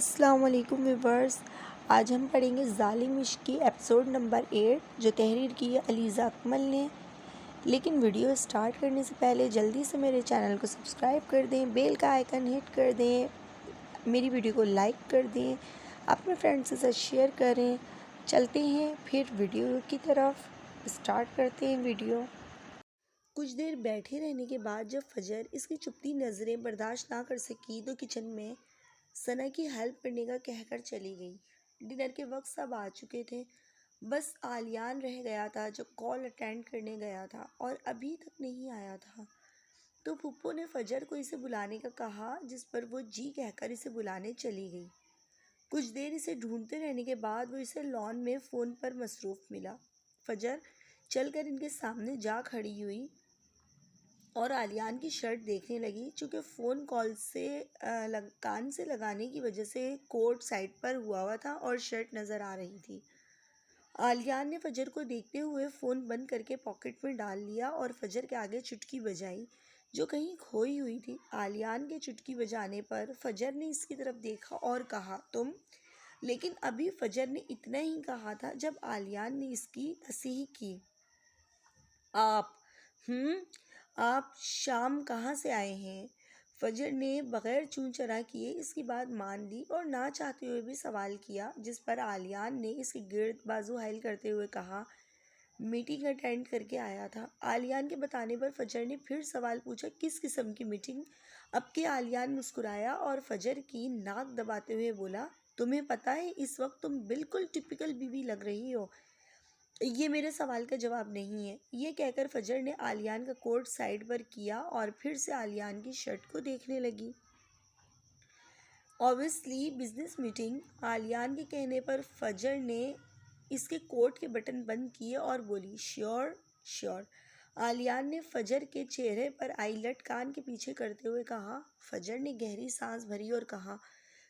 السلام علیکم ویورز، آج ہم پڑھیں گے ظالم عشق کی ایپیسوڈ نمبر 8 جو تحریر کی ہے علیزہ اکمل نے۔ لیکن ویڈیو سٹارٹ کرنے سے پہلے جلدی سے میرے چینل کو سبسکرائب کر دیں، بیل کا آئیکن ہٹ کر دیں، میری ویڈیو کو لائک کر دیں، اپنے فرینڈز کے ساتھ شیئر کریں۔ چلتے ہیں پھر ویڈیو کی طرف، سٹارٹ کرتے ہیں ویڈیو۔ کچھ دیر بیٹھے رہنے کے بعد جب فجر اس کی چپتی نظریں برداشت نہ کر سکی تو کچن میں ثنا کی ہیلپ کرنے کا کہہ کر چلی گئی۔ ڈنر کے وقت سب آ چکے تھے، بس آلیان رہ گیا تھا جو کال اٹینڈ کرنے گیا تھا اور ابھی تک نہیں آیا تھا۔ تو پھپھو نے فجر کو اسے بلانے کا کہا، جس پر وہ جی کہہ کر اسے بلانے چلی گئی۔ کچھ دیر اسے ڈھونڈتے رہنے کے بعد وہ اسے لان میں فون پر مصروف ملا۔ فجر چل کر ان کے سامنے جا کھڑی ہوئی اور آلیان کی شرٹ دیکھنے لگی۔ چونکہ فون کال سے کان سے لگانے کی وجہ سے کوٹ سائڈ پر ہوا تھا اور شرٹ نظر آ رہی تھی۔ آلیان نے فجر کو دیکھتے ہوئے فون بند کر کے پاکٹ میں ڈال لیا اور فجر کے آگے چٹکی بجائی جو کہیں کھوئی ہوئی تھی۔ آلیان کے چٹکی بجانے پر فجر نے اس کی طرف دیکھا اور کہا، تم؟ لیکن ابھی فجر نے اتنا ہی کہا تھا جب آلیان نے اس کی تصحیح کی۔ آپ شام کہاں سے آئے ہیں؟ فجر نے بغیر چوں چرا کیے اس کی بات مان لی اور نہ چاہتے ہوئے بھی سوال کیا، جس پر آلیان نے اس کے گرد بازو حائل کرتے ہوئے کہا، میٹنگ اٹینڈ کر کے آیا تھا۔ آلیان کے بتانے پر فجر نے پھر سوال پوچھا، کس قسم کی میٹنگ؟ اب کہ آلیان مسکرایا اور فجر کی ناک دباتے ہوئے بولا، تمہیں پتہ ہے اس وقت تم بالکل ٹپیکل بیوی لگ رہی ہو۔ یہ میرے سوال کا جواب نہیں ہے۔ یہ کہہ کر فجر نے آلیان کا کوٹ سائڈ پر کیا اور پھر سے آلیان کی شرٹ کو دیکھنے لگی۔ Obviously business meeting. آلیان کے کہنے پر فجر نے اس کے کوٹ کے بٹن بند کیے اور بولی، شیور شیور۔ آلیان نے فجر کے چہرے پر آئی لٹ کان کے پیچھے کرتے ہوئے کہا۔ فجر نے گہری سانس بھری اور کہا،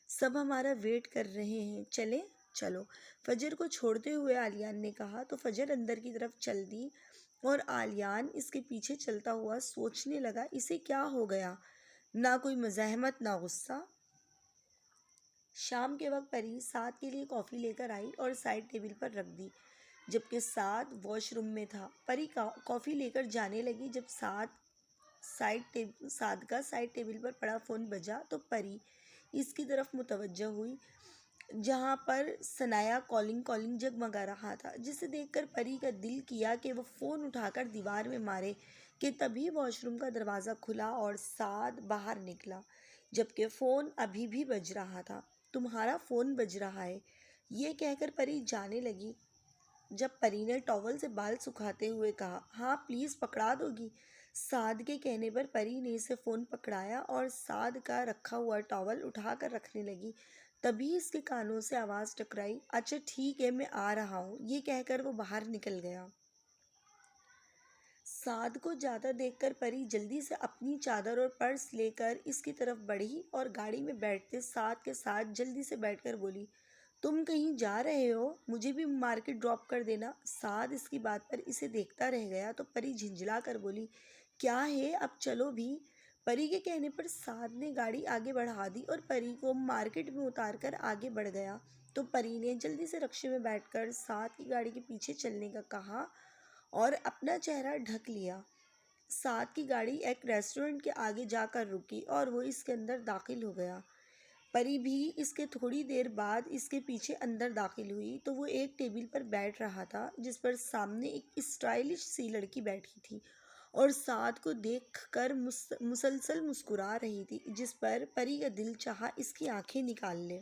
سب ہمارا ویٹ کر رہے ہیں، چلیں؟ چلو، فجر کو چھوڑتے ہوئے آلیان نے کہا۔ تو فجر اندر کی طرف چل دی اور آلیان اس کے پیچھے چلتا ہوا سوچنے لگا، اسے کیا ہو گیا؟ نہ کوئی مزاحمت نہ غصہ۔ شام کے وقت پری سعد کے لیے کافی لے کر آئی اور سائڈ ٹیبل پر رکھ دی، جبکہ سعد واش روم میں تھا۔ پری کافی لے کر جانے لگی۔ جب سعد کا سائڈ ٹیبل پر پڑا فون بجا تو پری اس کی طرف متوجہ ہوئی، جہاں پر ثنایا کالنگ جگمگا رہا تھا، جسے دیکھ کر پری کا دل کیا کہ وہ فون اٹھا کر دیوار میں مارے کہ تبھی واش روم کا دروازہ کھلا اور سعد باہر نکلا، جبکہ فون ابھی بھی بج رہا تھا۔ تمہارا فون بج رہا ہے، یہ کہہ کر پری جانے لگی، جب پری نے ٹاول سے بال سکھاتے ہوئے کہا، ہاں پلیز پکڑا دو گی؟ سعد کے کہنے پر پری نے اسے فون پکڑایا اور سعد کا رکھا ہوا ٹاول اٹھا کر رکھنے لگی۔ تبھی اس کے کانوں سے آواز ٹکرائی، اچھا ٹھیک ہے میں آ رہا ہوں، یہ کہہ کر وہ باہر نکل گیا۔ سعد کو جاتا دیکھ کر پری جلدی سے اپنی چادر اور پرس لے کر اس کی طرف بڑھی اور گاڑی میں بیٹھتے سعد کے ساتھ جلدی سے بیٹھ کر بولی، تم کہیں جا رہے ہو؟ مجھے بھی مارکیٹ ڈراپ کر دینا۔ سعد اس کی بات پر اسے دیکھتا رہ گیا تو پری جھنجھلا کر بولی، کیا ہے، اب چلو بھی۔ پری کے کہنے پر سعد نے گاڑی آگے بڑھا دی اور پری کو مارکیٹ میں اتار کر آگے بڑھ گیا۔ تو پری نے جلدی سے رکشے میں بیٹھ کر سعد کی گاڑی کے پیچھے چلنے کا کہا اور اپنا چہرہ ڈھک لیا۔ سعد کی گاڑی ایک ریسٹورنٹ کے آگے جا کر رکی اور وہ اس کے اندر داخل ہو گیا۔ پری بھی اس کے تھوڑی دیر بعد اس کے پیچھے اندر داخل ہوئی تو وہ ایک ٹیبل پر بیٹھ رہا تھا، جس پر سامنے ایک اسٹائلش سی لڑکی بیٹھی تھی اور سعد کو دیکھ کر مسلسل مسکرا رہی تھی، جس پر پری کا دل چاہا اس کی آنکھیں نکال لے۔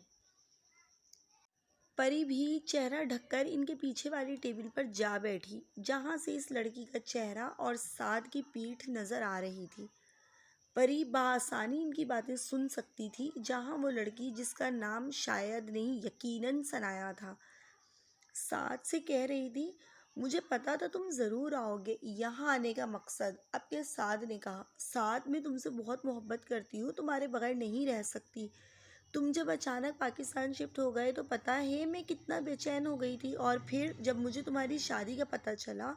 پری بھی چہرہ ڈھک کر ان کے پیچھے والی ٹیبل پر جا بیٹھی، جہاں سے اس لڑکی کا چہرہ اور سعد کی پیٹھ نظر آ رہی تھی۔ پری بآسانی ان کی باتیں سن سکتی تھی، جہاں وہ لڑکی، جس کا نام شاید نہیں یقیناً ثنایا تھا، سعد سے کہہ رہی تھی، مجھے پتا تھا تم ضرور آؤ گے، یہاں آنے کا مقصد۔ اب کہ سعد نے کہا، سعد میں تم سے بہت محبت کرتی ہوں، تمہارے بغیر نہیں رہ سکتی۔ تم جب اچانک پاکستان شفٹ ہو گئے تو پتہ ہے میں کتنا بے چین ہو گئی تھی، اور پھر جب مجھے تمہاری شادی کا پتہ چلا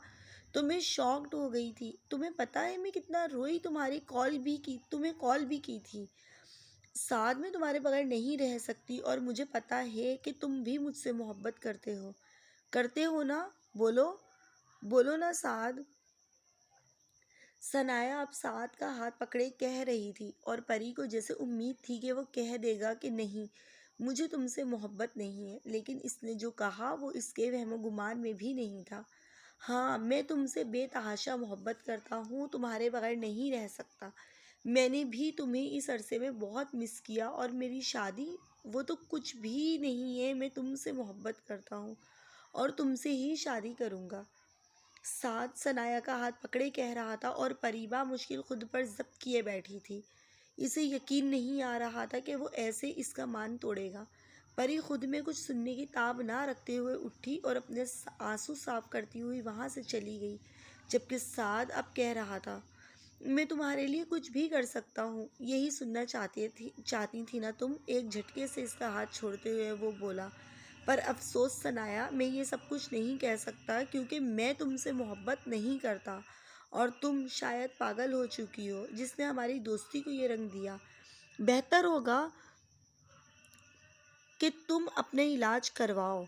تو میں شاکڈ ہو گئی تھی۔ تمہیں پتہ ہے میں کتنا روئی، تمہیں کال بھی کی تھی۔ سعد میں تمہارے بغیر نہیں رہ سکتی، اور مجھے پتا ہے کہ تم بھی مجھ سے محبت کرتے ہو نا؟ بولو بولو نا سعد۔ ثنایا اب سعد کا ہاتھ پکڑے کہہ رہی تھی، اور پری کو جیسے امید تھی کہ وہ کہہ دے گا کہ نہیں، مجھے تم سے محبت نہیں ہے، لیکن اس نے جو کہا وہ اس کے وہم و گمان میں بھی نہیں تھا۔ ہاں، میں تم سے بے تحاشا محبت کرتا ہوں، تمہارے بغیر نہیں رہ سکتا۔ میں نے بھی تمہیں اس عرصے میں بہت مس کیا، اور میری شادی وہ تو کچھ بھی نہیں ہے، میں تم سے محبت کرتا ہوں اور تم سے ہی شادی کروں گا۔ سعد ثنایا کا ہاتھ پکڑے کہہ رہا تھا، اور پریبا مشکل خود پر ضبط کیے بیٹھی تھی۔ اسے یقین نہیں آ رہا تھا کہ وہ ایسے اس کا مان توڑے گا۔ پری خود میں کچھ سننے کی تاب نہ رکھتے ہوئے اٹھی اور اپنے آنسو صاف کرتی ہوئی وہاں سے چلی گئی، جبکہ سعد اب کہہ رہا تھا، میں تمہارے لیے کچھ بھی کر سکتا ہوں، یہی سننا چاہتی تھی نا تم؟ ایک جھٹکے سے اس کا ہاتھ چھوڑتے ہوئے وہ بولا، پر افسوس ثنایا، میں یہ سب کچھ نہیں کہہ سکتا، کیونکہ میں تم سے محبت نہیں کرتا، اور تم شاید پاگل ہو چکی ہو جس نے ہماری دوستی کو یہ رنگ دیا۔ بہتر ہوگا کہ تم اپنے علاج کرواؤ۔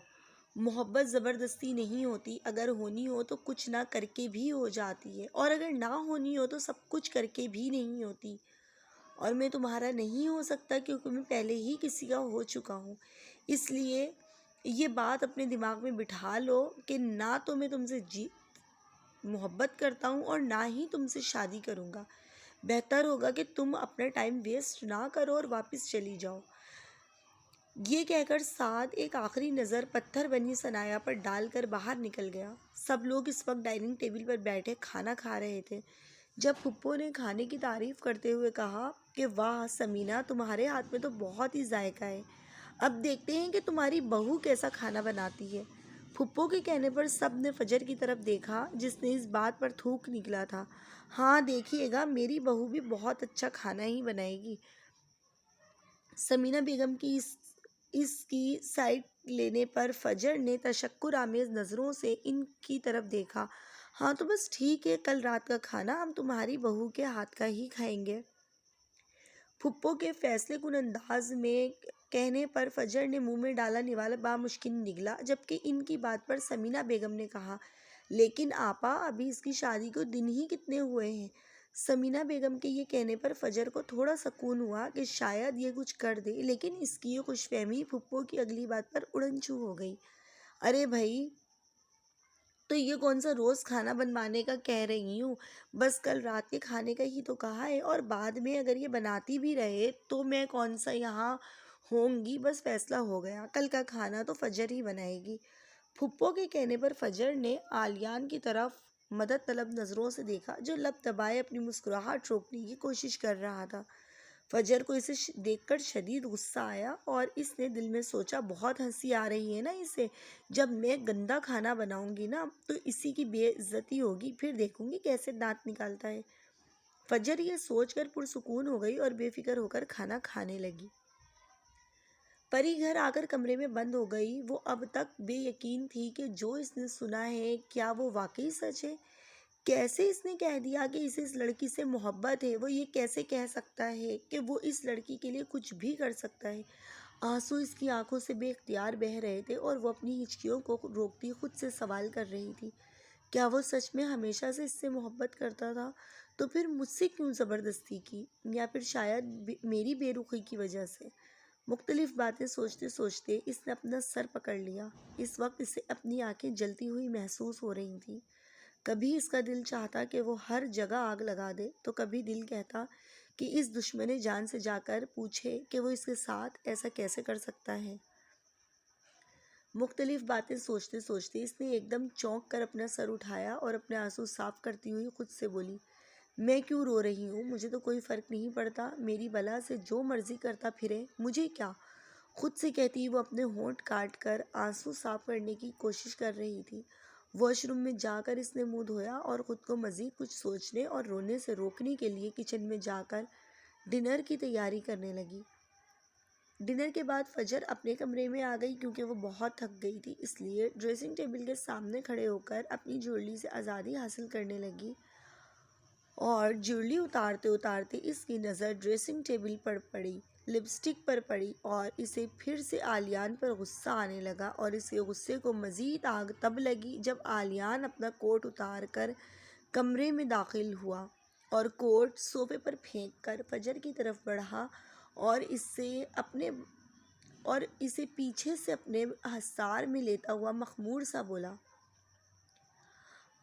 محبت زبردستی نہیں ہوتی، اگر ہونی ہو تو کچھ نہ کر کے بھی ہو جاتی ہے، اور اگر نہ ہونی ہو تو سب کچھ کر کے بھی نہیں ہوتی۔ اور میں تمہارا نہیں ہو سکتا کیونکہ میں پہلے ہی کسی کا ہو چکا ہوں۔ اس لیے یہ بات اپنے دماغ میں بٹھا لو کہ نہ تو میں تم سے محبت کرتا ہوں اور نہ ہی تم سے شادی کروں گا۔ بہتر ہوگا کہ تم اپنا ٹائم ویسٹ نہ کرو اور واپس چلی جاؤ۔ یہ کہہ کر سعد ایک آخری نظر پتھر بنی ثنایا پر ڈال کر باہر نکل گیا۔ سب لوگ اس وقت ڈائننگ ٹیبل پر بیٹھے کھانا کھا رہے تھے، جب پھپھو نے کھانے کی تعریف کرتے ہوئے کہا کہ واہ سمینہ، تمہارے ہاتھ میں تو بہت ہی ذائقہ ہے، اب دیکھتے ہیں کہ تمہاری بہو کیسا کھانا بناتی ہے۔ پھپھو کے کہنے پر سب نے فجر کی طرف دیکھا، جس نے اس بات پر تھوک نکلا تھا، ہاں دیکھیے گا، میری بہو بھی بہت اچھا کھانا ہی بنائے گی۔ سمینہ بیگم کی اس کی سائڈ لینے پر فجر نے تشکر آمیز نظروں سے ان کی طرف دیکھا، ہاں تو بس ٹھیک ہے، کل رات کا کھانا ہم تمہاری بہو کے ہاتھ کا ہی کھائیں گے۔ پھپھو کے فیصلے کن انداز میں کہنے پر فجر نے منہ میں ڈالا نوالا بامشکل نگلا، جبکہ ان کی بات پر سمینہ بیگم نے کہا، لیکن آپا ابھی اس کی شادی کو دن ہی کتنے ہوئے ہیں؟ سمینہ بیگم کے یہ کہنے پر فجر کو تھوڑا سکون ہوا کہ شاید یہ کچھ کر دے، لیکن اس کی یہ خوش فہمی پھپھو کی اگلی بات پر اڑن چھو ہو گئی۔ ارے بھائی، تو یہ کون سا روز کھانا بنوانے کا کہہ رہی ہوں، بس کل رات کے کھانے کا ہی تو کہا ہے، اور بعد میں اگر یہ بناتی بھی رہے تو میں کون سا یہاں ہوں گی، بس فیصلہ ہو گیا، کل کا کھانا تو فجر ہی بنائے گی۔ پھپھو کے کہنے پر فجر نے عالیان کی طرف مدد طلب نظروں سے دیکھا، جو لب دبائے اپنی مسکراہٹ روکنے کی کوشش کر رہا تھا۔ فجر کو اسے دیکھ کر شدید غصہ آیا، اور اس نے دل میں سوچا، بہت ہنسی آ رہی ہے نا اسے، جب میں گندا کھانا بناؤں گی نا تو اسی کی بے عزتی ہوگی، پھر دیکھوں گی کیسے دانت نکالتا ہے۔ فجر یہ سوچ کر پرسکون ہو گئی اور بے فکر ہو کر کھانا کھانے لگی۔ پری گھر آ کر کمرے میں بند ہو گئی۔ وہ اب تک بے یقین تھی کہ جو اس نے سنا ہے کیا وہ واقعی سچ ہے۔ کیسے اس نے کہہ دیا کہ اسے اس لڑکی سے محبت ہے؟ وہ یہ کیسے کہہ سکتا ہے کہ وہ اس لڑکی کے لیے کچھ بھی کر سکتا ہے؟ آنسو اس کی آنکھوں سے بے اختیار بہہ رہے تھے، اور وہ اپنی ہچکیوں کو روکتی خود سے سوال کر رہی تھی، کیا وہ سچ میں ہمیشہ سے اس سے محبت کرتا تھا؟ تو پھر مجھ سے کیوں زبردستی کی؟ یا پھر شاید میری بے رخی کی وجہ سے؟ مختلف باتیں سوچتے سوچتے اس نے اپنا سر پکڑ لیا۔ اس وقت اسے اپنی آنکھیں جلتی ہوئی محسوس ہو رہی تھیں۔ کبھی اس کا دل چاہتا کہ وہ ہر جگہ آگ لگا دے، تو کبھی دل کہتا کہ اس دشمن جان سے جا کر پوچھے کہ وہ اس کے ساتھ ایسا کیسے کر سکتا ہے۔ مختلف باتیں سوچتے سوچتے اس نے ایک دم چونک کر اپنا سر اٹھایا اور اپنے آنسو صاف کرتی ہوئی خود سے بولی، میں کیوں رو رہی ہوں؟ مجھے تو کوئی فرق نہیں پڑتا، میری بلا سے جو مرضی کرتا پھرے، مجھے کیا؟ خود سے کہتی وہ اپنے ہونٹ کاٹ کر آنسو صاف کرنے کی کوشش کر رہی تھی۔ واش روم میں جا کر اس نے منہ دھویا اور خود کو مزید کچھ سوچنے اور رونے سے روکنے کے لیے کچن میں جا کر ڈنر کی تیاری کرنے لگی۔ ڈنر کے بعد فجر اپنے کمرے میں آ گئی، کیونکہ وہ بہت تھک گئی تھی، اس لیے ڈریسنگ ٹیبل کے سامنے کھڑے ہو کر اپنی جویلری سے آزادی حاصل کرنے لگی، اور جویلری اتارتے اتارتے اس کی نظر ڈریسنگ ٹیبل پر پڑی۔ لپسٹک پر پڑی اور اسے پھر سے آلیان پر غصہ آنے لگا، اور اس کے غصے کو مزید آگ تب لگی جب آلیان اپنا کوٹ اتار کر کمرے میں داخل ہوا اور کوٹ صوفے پر پھینک کر فجر کی طرف بڑھا اور اسے پیچھے سے اپنے حصار میں لیتا ہوا مخمور سا بولا،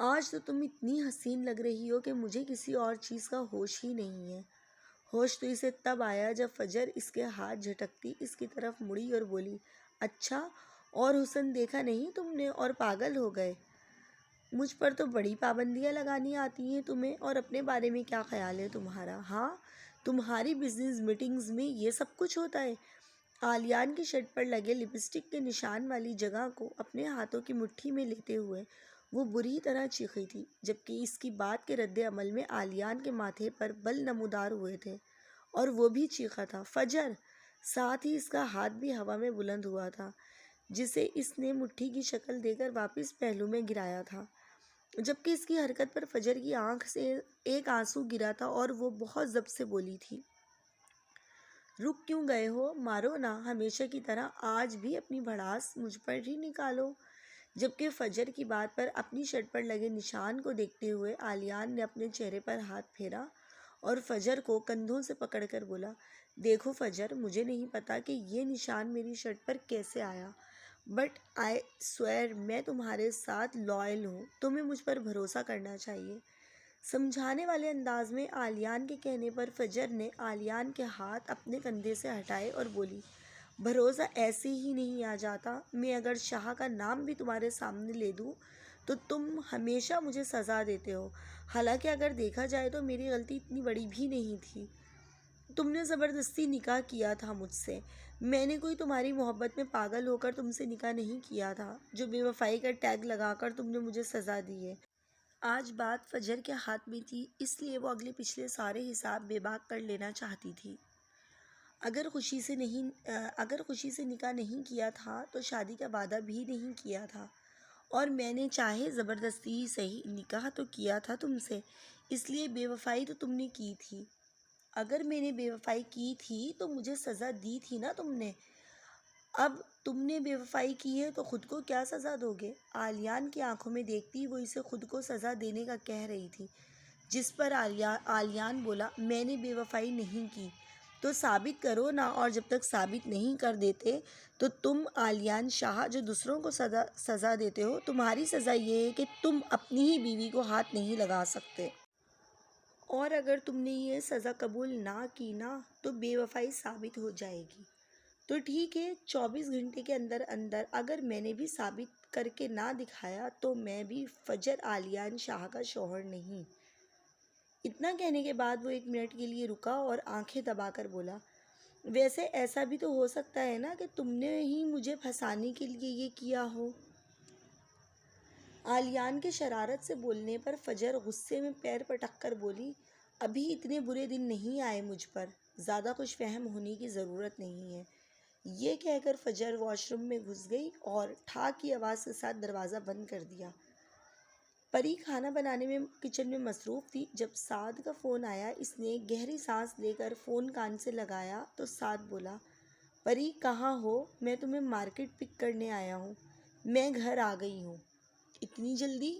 آج تو تم اتنی حسین لگ رہی ہو کہ مجھے کسی اور چیز کا ہوش ہی نہیں ہے۔ ہوش تو اسے تب آیا جب فجر اس کے ہاتھ جھٹکتی اس کی طرف مڑی اور بولی، اچھا اور حسن دیکھا نہیں تم نے اور پاگل ہو گئے؟ مجھ پر تو بڑی پابندیاں لگانی آتی ہیں تمہیں، اور اپنے بارے میں کیا خیال ہے تمہارا؟ ہاں، تمہاری بزنس میٹنگز میں یہ سب کچھ ہوتا ہے؟ آلیان کی شرٹ پر لگے لپسٹک کے نشان والی جگہ کو اپنے ہاتھوں کی مٹھی میں لیتے ہوئے وہ بری طرح چیخی تھی، جبکہ اس کی بات کے رد عمل میں آلیان کے ماتھے پر بل نمودار ہوئے تھے اور وہ بھی چیخا تھا، فجر! ساتھ ہی اس کا ہاتھ بھی ہوا میں بلند ہوا تھا جسے اس نے مٹھی کی شکل دے کر واپس پہلو میں گرایا تھا، جبکہ اس کی حرکت پر فجر کی آنکھ سے ایک آنسو گرا تھا اور وہ بہت ضبط سے بولی تھی، رک کیوں گئے ہو؟ مارو نا ہمیشہ کی طرح، آج بھی اپنی بھڑاس مجھ پر ہی نکالو۔ جبکہ فجر کی بات پر اپنی شرٹ پر لگے نشان کو دیکھتے ہوئے آلیان نے اپنے چہرے پر ہاتھ پھیرا اور فجر کو کندھوں سے پکڑ کر بولا، دیکھو فجر، مجھے نہیں پتا کہ یہ نشان میری شرٹ پر کیسے آیا، بٹ آئی سویئر میں تمہارے ساتھ لائل ہوں، تمہیں مجھ پر بھروسہ کرنا چاہیے۔ سمجھانے والے انداز میں آلیان کے کہنے پر فجر نے آلیان کے ہاتھ اپنے کندھے سے ہٹائے اور بولی، بھروسہ ایسے ہی نہیں آ جاتا، میں اگر شاہ کا نام بھی تمہارے سامنے لے دوں تو تم ہمیشہ مجھے سزا دیتے ہو، حالانکہ اگر دیکھا جائے تو میری غلطی اتنی بڑی بھی نہیں تھی، تم نے زبردستی نکاح کیا تھا مجھ سے، میں نے کوئی تمہاری محبت میں پاگل ہو کر تم سے نکاح نہیں کیا تھا جو بے وفائی کا ٹیگ لگا کر تم نے مجھے سزا دی ہے۔ آج بات فجر کے ہاتھ میں تھی، اس لیے وہ اگلے پچھلے سارے حساب بے باک کر لینا چاہتی تھی۔ اگر خوشی سے نکاح نہیں کیا تھا تو شادی کا وعدہ بھی نہیں کیا تھا، اور میں نے چاہے زبردستی ہی صحیح نکاح تو کیا تھا تم سے، اس لیے بے وفائی تو تم نے کی تھی۔ اگر میں نے بے وفائی کی تھی تو مجھے سزا دی تھی نا تم نے، اب تم نے بے وفائی کی ہے تو خود کو کیا سزا دو گے؟ آلیان کی آنکھوں میں دیکھتی وہ اسے خود کو سزا دینے کا کہہ رہی تھی، جس پر آلیان بولا، میں نے بے وفائی نہیں کی تو ثابت کرو نا، اور جب تک ثابت نہیں کر دیتے تو تم آلیان شاہ جو دوسروں کو سزا دیتے ہو، تمہاری سزا یہ ہے کہ تم اپنی ہی بیوی کو ہاتھ نہیں لگا سکتے، اور اگر تم نے یہ سزا قبول نہ کی نا تو بے وفائی ثابت ہو جائے گی۔ تو ٹھیک ہے، 24 گھنٹے کے اندر اندر اگر میں نے بھی ثابت کر کے نہ دکھایا تو میں بھی فجر آلیان شاہ کا شوہر نہیں۔ اتنا کہنے کے بعد وہ 1 منٹ کے لیے رکا اور آنکھیں دبا کر بولا، ویسے ایسا بھی تو ہو سکتا ہے نا کہ تم نے ہی مجھے پھنسانے کے لیے یہ کیا ہو۔ آلیان کے شرارت سے بولنے پر فجر غصے میں پیر پٹک کر بولی، ابھی اتنے برے دن نہیں آئے مجھ پر، زیادہ خوش فہم ہونے کی ضرورت نہیں ہے۔ یہ کہہ کر فجر واش روم میں گھس گئی اور ٹھاک کی آواز کے ساتھ دروازہ بند کر دیا۔ پری کھانا بنانے میں کچن میں مصروف تھی، جب سعد کا فون آیا اس نے گہری سانس لے کر فون کان سے لگایا تو سعد بولا، پری کہاں ہو؟ میں تمہیں مارکیٹ پک کرنے آیا ہوں۔ میں گھر آ گئی ہوں۔ اتنی جلدی؟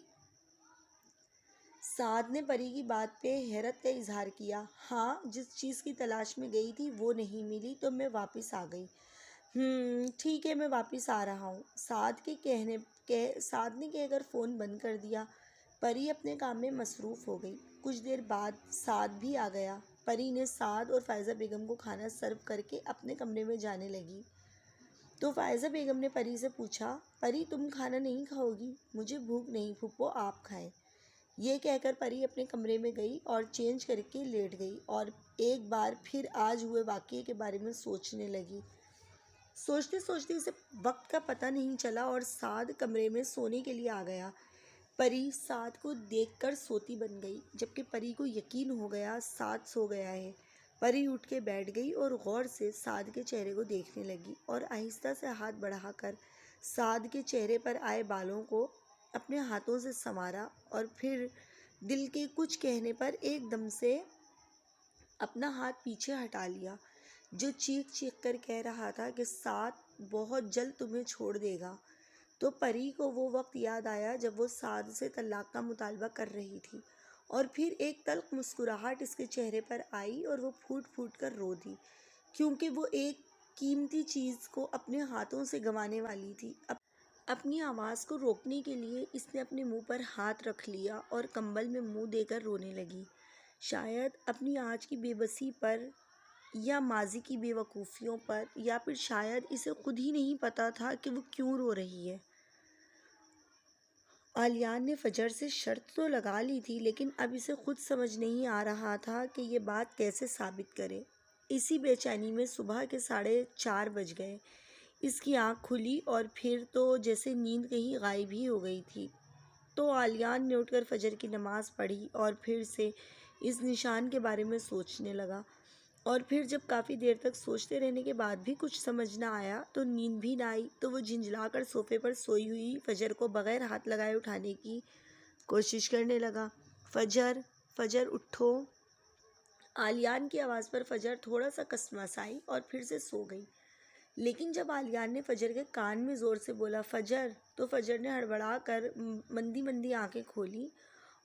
سعد نے پری کی بات پہ حیرت کا اظہار کیا، ہاں، جس چیز کی تلاش میں گئی تھی وہ نہیں ملی تو میں واپس آ گئی۔ ٹھیک ہے، میں واپس آ رہا ہوں، سعد نے کہہ کر فون بند کر دیا۔ پری اپنے کام میں مصروف ہو گئی۔ کچھ دیر بعد سعد بھی آ گیا۔ پری نے سعد اور فائزہ بیگم کو کھانا سرو کر کے اپنے کمرے میں جانے لگی تو فائزہ بیگم نے پری سے پوچھا، پری تم کھانا نہیں کھاؤ گی؟ مجھے بھوک نہیں پھپھو، آپ کھائیں۔ یہ کہہ کر پری اپنے کمرے میں گئی اور چینج کر کے لیٹ گئی اور ایک بار پھر آج ہوئے واقعے کے بارے میں سوچنے لگی۔ سوچتے سوچتے اسے وقت کا پتہ نہیں چلا اور سعد کمرے میں سونے کے لیے آ گیا۔ پری سعد کو دیکھ کر سوتی بن گئی، جبکہ پری کو یقین ہو گیا سعد سو گیا ہے۔ پری اٹھ کے بیٹھ گئی اور غور سے سعد کے چہرے کو دیکھنے لگی اور آہستہ سے ہاتھ بڑھا کر سعد کے چہرے پر آئے بالوں کو اپنے ہاتھوں سے سنوارا اور پھر دل کے کچھ کہنے پر ایک دم سے اپنا ہاتھ پیچھے ہٹا لیا، جو چیخ چیخ کر کہہ رہا تھا کہ سعد بہت جلد تمہیں چھوڑ دے گا۔ تو پری کو وہ وقت یاد آیا جب وہ سعد سے طلاق کا مطالبہ کر رہی تھی، اور پھر ایک تلخ مسکراہٹ اس کے چہرے پر آئی اور وہ پھوٹ پھوٹ کر رو دی، کیونکہ وہ ایک قیمتی چیز کو اپنے ہاتھوں سے گنوانے والی تھی۔ اپنی آواز کو روکنے کے لیے اس نے اپنے منہ پر ہاتھ رکھ لیا اور کمبل میں منہ دے کر رونے لگی، شاید اپنی آج کی بے بسی پر، یا ماضی کی بے وقوفیوں پر، یا پھر شاید اسے خود ہی نہیں پتا تھا کہ وہ کیوں رو رہی ہے۔ عالیان نے فجر سے شرط تو لگا لی تھی، لیکن اب اسے خود سمجھ نہیں آ رہا تھا کہ یہ بات کیسے ثابت کرے۔ اسی بے چینی میں صبح کے 4:30 بج گئے۔ اس کی آنکھ کھلی اور پھر تو جیسے نیند کہیں غائب ہی ہو گئی تھی۔ تو عالیان نے اٹھ کر فجر کی نماز پڑھی اور پھر سے اس نشان کے بارے میں سوچنے لگا، اور پھر جب کافی دیر تک سوچتے رہنے کے بعد بھی کچھ سمجھ نہ آیا تو نیند بھی نہ آئی، تو وہ جھنجھلا کر صوفے پر سوئی ہوئی فجر کو بغیر ہاتھ لگائے اٹھانے کی کوشش کرنے لگا۔ فجر، فجر اٹھو۔ عالیان کی آواز پر فجر تھوڑا سا کسمسائی اور پھر سے سو گئی، لیکن جب عالیان نے فجر کے کان میں زور سے بولا فجر، تو فجر نے ہڑبڑا کر مندی مندی آنکھیں کھولی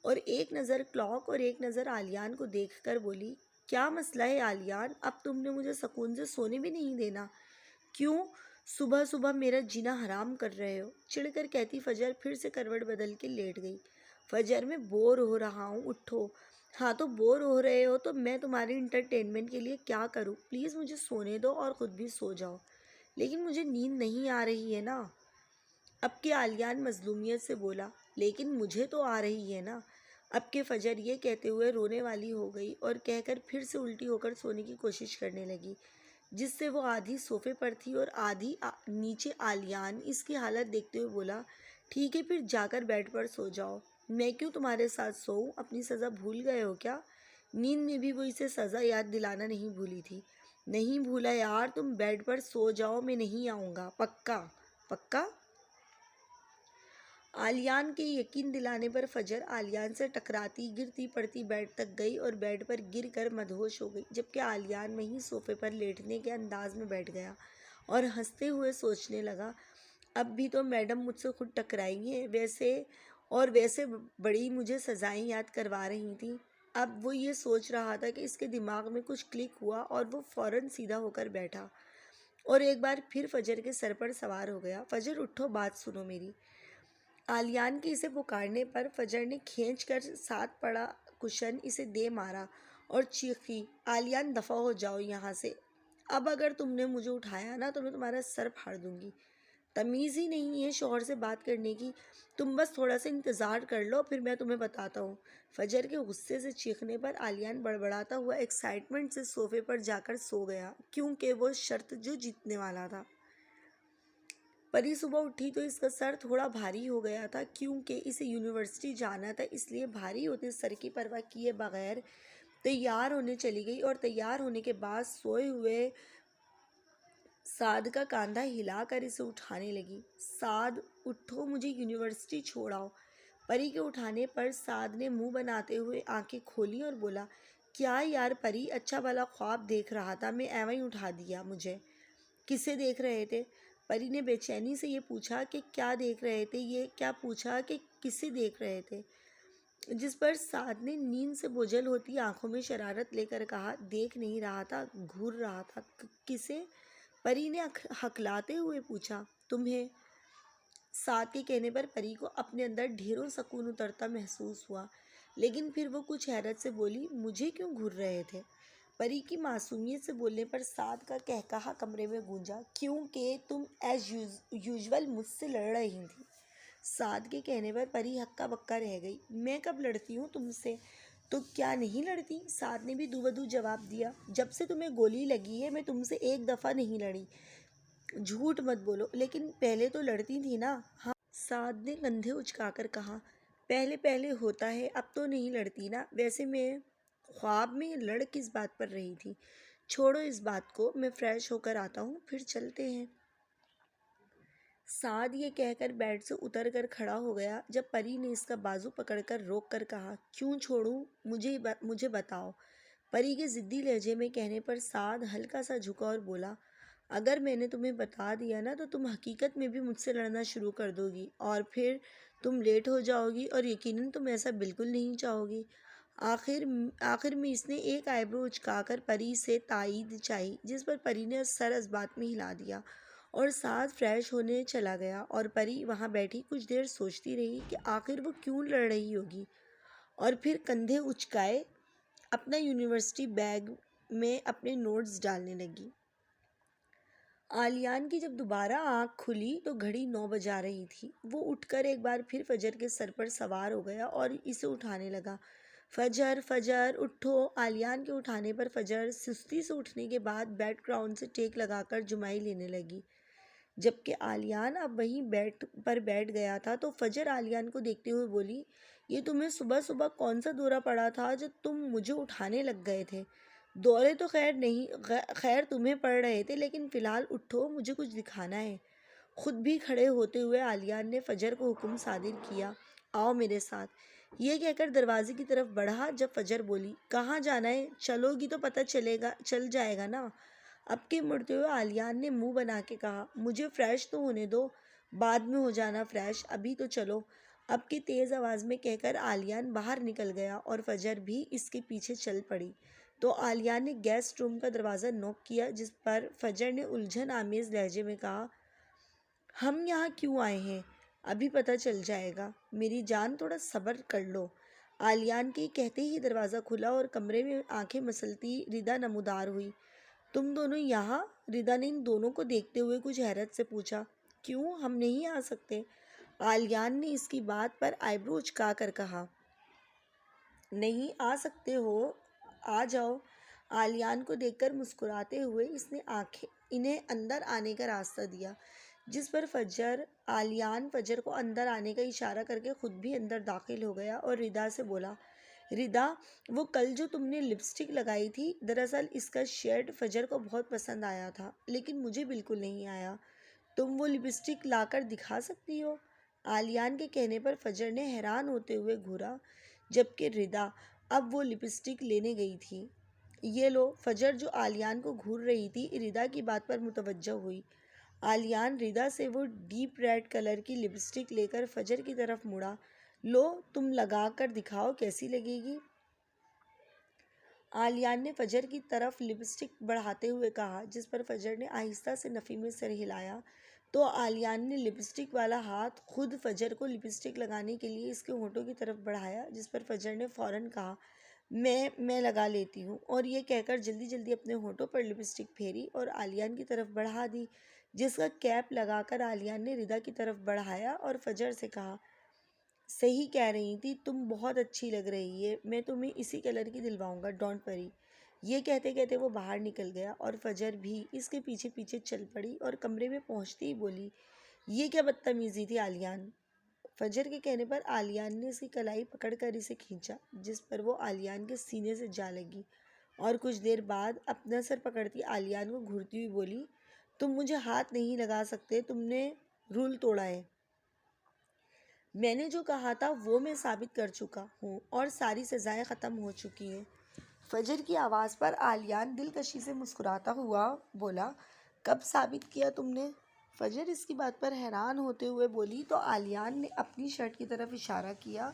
اور ایک نظر کلاک اور ایک نظر عالیان کو دیکھ کر بولی، کیا مسئلہ ہے عالیان؟ اب تم نے مجھے سکون سے سونے بھی نہیں دینا، کیوں صبح صبح میرا جینا حرام کر رہے ہو؟ چڑھ کر کہتی فجر پھر سے کروٹ بدل کے لیٹ گئی۔ فجر، میں بور ہو رہا ہوں، اٹھو۔ ہاں تو بور ہو رہے ہو تو میں تمہاری انٹرٹینمنٹ کے لیے کیا کروں؟ پلیز مجھے سونے دو اور خود بھی سو جاؤ۔ لیکن مجھے نیند نہیں آ رہی ہے نا۔ اب کے عالیان مظلومیت سے بولا، لیکن مجھے تو آ رہی ہے نا۔ اب کے فجر یہ کہتے ہوئے رونے والی ہو گئی اور کہہ کر پھر سے الٹی ہو کر سونے کی کوشش کرنے لگی، جس سے وہ آدھی صوفے پر تھی اور آدھی نیچے۔ عالیان اس کی حالت دیکھتے ہوئے بولا، ٹھیک ہے پھر جا کر بیڈ پر سو جاؤ۔ میں کیوں تمہارے ساتھ سوؤں؟ اپنی سزا بھول گئے ہو کیا؟ نیند میں بھی وہ اسے سزا یاد دلانا نہیں بھولی تھی۔ نہیں بھولا یار، تم بیڈ پر سو جاؤ، میں نہیں آؤں گا، پکا پکا؟ عالیان کے یقین دلانے پر فجر عالیان سے ٹکراتی گرتی پڑتی بیڈ تک گئی اور بیڈ پر گر کر مدہوش ہو گئی، جبکہ عالیان وہیں صوفے پر لیٹنے کے انداز میں بیٹھ گیا اور ہنستے ہوئے سوچنے لگا، اب بھی تو میڈم مجھ سے خود ٹکرائی ہیں، ویسے بڑی مجھے سزائیں یاد کروا رہی تھیں۔ اب وہ یہ سوچ رہا تھا کہ اس کے دماغ میں کچھ کلک ہوا اور وہ فوراً سیدھا ہو کر بیٹھا اور ایک بار پھر فجر کے سر پر سوار ہو گیا۔ فجر اٹھو، بات سنو میری۔ عالیان کے اسے پکارنے پر فجر نے کھینچ کر ساتھ پڑا کشن اسے دے مارا اور چیخی، عالیان دفع ہو جاؤ یہاں سے، اب اگر تم نے مجھے اٹھایا نا تو میں تمہارا سر پھاڑ دوں گی۔ تمیز ہی نہیں ہے شوہر سے بات کرنے کی، تم بس تھوڑا سا انتظار کر لو پھر میں تمہیں بتاتا ہوں۔ فجر کے غصے سے چیخنے پر عالیان بڑبڑاتا ہوا ایکسائٹمنٹ سے صوفے پر جا کر سو گیا، کیونکہ وہ شرط جو جیتنے والا تھا۔ پری صبح اٹھی تو اس کا سر تھوڑا بھاری ہو گیا تھا، کیونکہ اسے یونیورسٹی جانا تھا، اس لیے بھاری ہوتے سر کی پرواہ کیے بغیر تیار ہونے چلی گئی اور تیار ہونے کے بعد سوئے ہوئے سعد کا کاندھا ہلا کر اسے اٹھانے لگی۔ سعد اٹھو، مجھے یونیورسٹی چھوڑاؤ۔ پری کے اٹھانے پر سعد نے منہ بناتے ہوئے آنکھیں کھولی اور بولا، کیا یار پری، اچھا بھلا خواب دیکھ رہا تھا، میں ایویں ہی اٹھا دیا مجھے۔ کسے دیکھ رہے تھے؟ پری نے بے چینی سے یہ پوچھا کہ کیا دیکھ رہے تھے، یہ کیا پوچھا کہ کسے دیکھ رہے تھے، جس پر سعد نے نیند سے بوجھل ہوتی آنکھوں میں شرارت لے کر کہا، دیکھ نہیں رہا تھا، گھور رہا تھا۔ کسے؟ پری نے ہکلاتے ہوئے پوچھا، تمہیں۔ سعد کے کہنے پر پری کو اپنے اندر ڈھیروں سکون اترتا محسوس ہوا، لیکن پھر وہ کچھ حیرت سے بولی، مجھے کیوں گھور رہے تھے؟ پری کی معصومیت سے بولنے پر سعد کا کہکہا کمرے میں گونجا، کیونکہ تم ایز یوزول مجھ سے لڑ رہی تھی۔ سعد کے کہنے پر پری ہکا بکا رہ گئی، میں کب لڑتی ہوں تم سے؟ تو کیا نہیں لڑتی؟ سعد نے بھی دو بدو جواب دیا، جب سے تمہیں گولی لگی ہے میں تم سے ایک دفعہ نہیں لڑی، جھوٹ مت بولو، لیکن پہلے تو لڑتی تھی نا؟ ہاں، سعد نے کندھے اچکا کر کہا، پہلے پہلے ہوتا ہے، اب تو نہیں لڑتی نا۔ ویسے میں خواب میں لڑ کس بات پر رہی تھی؟ چھوڑو اس بات کو، میں فریش ہو کر آتا ہوں، پھر چلتے ہیں۔ سعد یہ کہہ کر بیڈ سے اتر کر کھڑا ہو گیا، جب پری نے اس کا بازو پکڑ کر روک کر کہا، کیوں چھوڑوں؟ مجھے بتاؤ۔ پری کے ضدی لہجے میں کہنے پر سعد ہلکا سا جھکا اور بولا، اگر میں نے تمہیں بتا دیا نا تو تم حقیقت میں بھی مجھ سے لڑنا شروع کر دو گی اور پھر تم لیٹ ہو جاؤ گی، اور یقیناً تم ایسا بالکل نہیں چاہو گی۔ آخر میں اس نے ایک آئی برو اچکا کر پری سے تائید چاہی، جس پر پری نے سر اس بات میں ہلا دیا اور ساتھ فریش ہونے چلا گیا، اور پری وہاں بیٹھی کچھ دیر سوچتی رہی کہ آخر وہ کیوں لڑ رہی ہوگی، اور پھر کندھے اچکائے اپنا یونیورسٹی بیگ میں اپنے نوٹس ڈالنے لگی۔ آلیان کی جب دوبارہ آنکھ کھلی تو گھڑی 9 بجا رہی تھی۔ وہ اٹھ کر ایک بار پھر فجر کے سر پر سوار ہو گیا اور اسے اٹھانے لگا۔ فجر فجر اٹھو۔ آلیان کے اٹھانے پر فجر سستی سے اٹھنے کے بعد بیڈ گراؤنڈ سے ٹیک لگا کر جمائی لینے لگی۔ جبکہ آلیان اب وہیں بیٹھ گیا تھا تو فجر آلیان کو دیکھتے ہوئے بولی، یہ تمہیں صبح صبح کون سا دورہ پڑا تھا جو تم مجھے اٹھانے لگ گئے تھے؟ دورے تو خیر تمہیں پڑ رہے تھے، لیکن فی الحال اٹھو، مجھے کچھ دکھانا ہے۔ خود بھی کھڑے ہوتے ہوئے آلیان نے فجر کو حکم صادر کیا، آؤ میرے ساتھ۔ یہ کہہ کر دروازے کی طرف بڑھا جب فجر بولی، کہاں جانا ہے؟ چلو گی تو پتہ چل جائے گا نا۔ اب کے مڑتے ہوئے آلیان نے منہ بنا کے کہا، مجھے فریش تو ہونے دو، بعد میں ہو جانا فریش، ابھی تو چلو۔ اب کے تیز آواز میں کہہ کر آلیان باہر نکل گیا اور فجر بھی اس کے پیچھے چل پڑی۔ تو آلیان نے گیسٹ روم کا دروازہ نوک کیا، جس پر فجر نے الجھن آمیز لہجے میں کہا، ہم یہاں کیوں آئے ہیں؟ ابھی پتہ چل جائے گا، میری جان تھوڑا صبر کر لو۔ آلیان کے کہتے ہی دروازہ کھلا اور کمرے میں آنکھیں مسلتی ردا نمودار ہوئی۔ تم دونوں یہاں؟ ردا نے ان دونوں کو دیکھتے ہوئے کچھ حیرت سے پوچھا۔ کیوں، ہم نہیں آ سکتے؟ آلیان نے اس کی بات پر آئی برو اچکا کر کہا۔ نہیں آ سکتے ہو، آ جاؤ۔ آلیان کو دیکھ کر مسکراتے ہوئے اس نے انہیں اندر آنے کا راستہ دیا، جس پر آلیان فجر کو اندر آنے کا اشارہ کر کے خود بھی اندر داخل ہو گیا اور ردا سے بولا، ردا، وہ کل جو تم نے لپسٹک لگائی تھی، دراصل اس کا شیڈ فجر کو بہت پسند آیا تھا، لیکن مجھے بالکل نہیں آیا۔ تم وہ لپسٹک لا کر دکھا سکتی ہو؟ آلیان کے کہنے پر فجر نے حیران ہوتے ہوئے گھورا، جبکہ ردا اب وہ لپسٹک لینے گئی تھی۔ یہ لو۔ فجر جو آلیان کو گھور رہی تھی، ردا کی بات پر متوجہ ہوئی۔ آلیان ردا سے وہ ڈیپ ریڈ کلر کی لپسٹک لے کر فجر کی طرف مڑا، لو، تم لگا کر دکھاؤ کیسی لگے گی۔ آلیان نے فجر کی طرف لپسٹک بڑھاتے ہوئے کہا، جس پر فجر نے آہستہ سے نفی میں سر ہلایا۔ تو آلیان نے لپسٹک والا ہاتھ خود فجر کو لپسٹک لگانے کے لیے اس کے ہونٹوں کی طرف بڑھایا، جس پر فجر نے فوراً کہا، میں لگا لیتی ہوں، اور یہ کہہ کر جلدی جلدی اپنے ہونٹوں پر لپسٹک پھیری اور آلیان کی طرف بڑھا دی، جس کا کیپ لگا کر آلیان نے ردا کی طرف بڑھایا اور فجر سے کہا، صحیح کہہ رہی تھی، تم بہت اچھی لگ رہی ہے، میں تمہیں اسی کلر کی دلواؤں گا، ڈونٹ وری۔ یہ کہتے کہتے وہ باہر نکل گیا اور فجر بھی اس کے پیچھے پیچھے چل پڑی اور کمرے میں پہنچتے ہی بولی، یہ کیا بدتمیزی تھی آلیان؟ فجر کے کہنے پر آلیان نے اس کی کلائی پکڑ کر اسے کھینچا، جس پر وہ آلیان کے سینے سے جا لگی، اور کچھ دیر بعد اپنا سر پکڑتی آلیان کو گھورتی ہوئی بولی، تم مجھے ہاتھ نہیں لگا سکتے، تم نے رول توڑا ہے۔ میں نے جو کہا تھا وہ میں ثابت کر چکا ہوں اور ساری سزائیں ختم ہو چکی ہیں۔ فجر کی آواز پر آلیان دلکشی سے مسکراتا ہوا بولا، کب ثابت کیا تم نے؟ فجر اس کی بات پر حیران ہوتے ہوئے بولی تو آلیان نے اپنی شرٹ کی طرف اشارہ کیا،